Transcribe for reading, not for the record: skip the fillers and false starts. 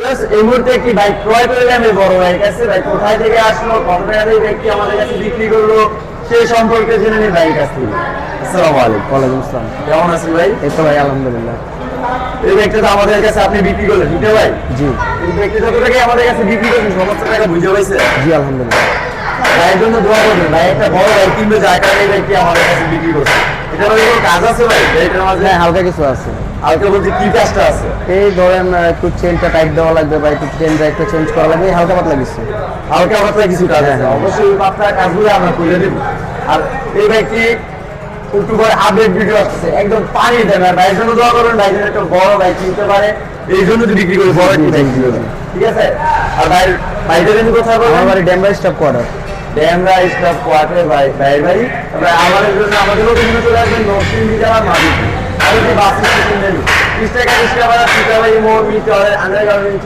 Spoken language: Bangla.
এই মুহূর্তে একটি বাইক ক্রয় করলাম এই বড় ভাইয়ের কাছে। ভাই কোথায় থেকে আসলো, কত টাকা দিয়ে ব্যক্তি আমাদের কাছে বিক্রি করলো, সেই সম্পর্কে জেনে নিই ভাইয়ের কাছ থেকে। আসসালামু আলাইকুম। ওয়ালাইকুম আসসালাম। কেমন আছেন ভাই? এই তো ভাই আলহামদুলিল্লাহ। এই ব্যক্তিটা তো আমাদের কাছে আপনি বিক্রি করলেন, ঠিক ভাই? জি এই ব্যক্তি যত টাকা আমাদের কাছে বিক্রি করছেন সমস্ত টাকা বুঝে পাইছে? জি আলহামদুলিল্লাহ। ভাইয়ের জন্য দোয়া করবেন। ভাই একটা বড় ভাই কিনবে যার কারণে এই ব্যক্তি আমাদের কাছে বিক্রি করছে। এটা কোনো কাজ আছে ভাই এটার মাঝে? হ্যাঁ হালকা কিছু আছে। হালকা বলতে কি কাজটা আছে? এই ধরেন একটু চেনটা টাইট দেওয়া লাগবে বা একটু চেনটা একটু চেঞ্জ করা লাগবে, এই হালকা পাতলা কিছু। হালকা পাতলা কিছু কাজ আছে, হ্যাঁ। অবশ্যই ওই পাতলা কাজগুলো আমরা করে দেবো। আর এই ব্যক্তি একটু করে আপডেট ভিডিও আসছে, একদম পানি দেন। আর ভাইয়ের জন্য দোয়া করবেন, ভাই যেন একটা বড় বাইক কিনতে পারে, এই জন্য যদি বিক্রি করে বড় একটি বাইক কিনতে পারে, ঠিক আছে? আর ভাইদের জন্য কোথায় আমার বলবেন? বাড়ি Demra stop quarter. Demra staff quarter ভাইয়ের বাড়ি। তারপরে আমাদের জন্য আমাদেরও বিভিন্ন চলে আসবেন নরসিং জেলার মাঝে। আর যদি বাস স্টেশন 30 টাকা রিক্সা ভাড়া, 30 টাকা মোড়, মিটার আন্ডারগ্রাউন্ড